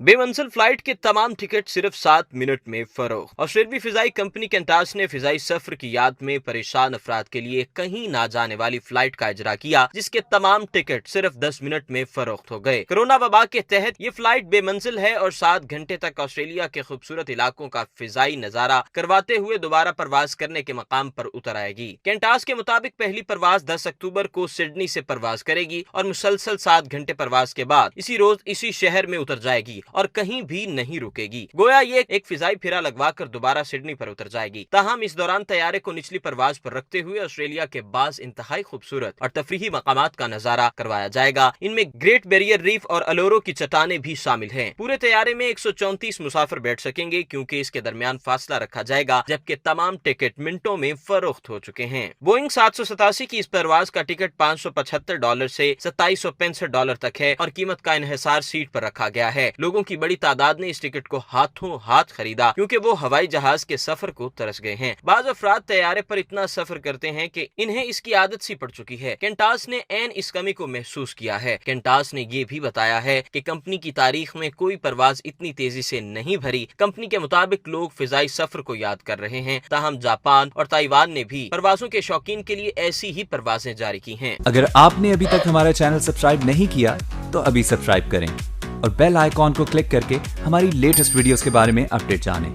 बेमंजिल flight के तमाम ticket सिर्फ 7 मिनट में फरोख्त। ऑस्ट्रेलियाई फिजाई कंपनी कैंटास ने फिजाई सफर की याद में परेशान अफराद के लिए कहीं ना जाने वाली फ्लाइट का इजरा किया, जिसके तमाम टिकट सिर्फ 10 मिनट में फरोख्त हो गए। कोरोना वबा के तहत ये फ्लाइट बेमंजिल है और 7 घंटे तक ऑस्ट्रेलिया के खूबसूरत इलाकों का फिजाई नजारा करवाते हुए दोबारा परवाज करने के मकाम पर उतर आएगी। कैंटास के मुताबिक पहली परवाज 10 अक्टूबर को सिडनी से परवाज करेगी और मुसलसल 7 घंटे परवाज के बाद इसी रोज इसी शहर में उतर जाएगी और कहीं भी नहीं रुकेगी। गोया ये एक फिजाई फिरा लगवाकर दोबारा सिडनी पर उतर जाएगी। ताहम इस दौरान तैयारे को निचली परवाज पर रखते हुए ऑस्ट्रेलिया के बाज इंतहाई खूबसूरत और तफरीही मकामात का नजारा करवाया जाएगा। इनमें ग्रेट बैरियर रीफ और अलोरो की चट्टानें भी शामिल हैं। पूरे तैयारे में 134 मुसाफिर बैठ सकेंगे क्योंकि इसके दरमियान फासला रखा जाएगा, जबकि तमाम टिकट मिनटों में फरोख्त हो चुके हैं। बोइंग 787 की इस परवाज का टिकट $575 से $2765 तक है और कीमत का इन्हिसार सीट पर रखा गया है। लोगों की बड़ी तादाद ने इस टिकट को हाथों हाथ खरीदा क्योंकि वो हवाई जहाज के सफर को तरस गए हैं। बाज अफराद तैयारे पर इतना सफर करते हैं कि इन्हें इसकी आदत सी पड़ चुकी है। कैंटास ने ऐन इस कमी को महसूस किया है। कैंटास ने ये भी बताया है कि कंपनी की तारीख में कोई परवाज इतनी तेजी से नहीं भरी। कंपनी के मुताबिक लोग फिजाई सफर को याद कर रहे हैं। ताहम जापान और ताइवान ने भी परवाजों के शौकीन के लिए ऐसी ही परवाजें जारी की हैं। अगर आपने अभी तक हमारा चैनल सब्सक्राइब नहीं किया तो अभी सब्सक्राइब करें और बेल आइकॉन को क्लिक करके हमारी लेटेस्ट वीडियोस के बारे में अपडेट जानें।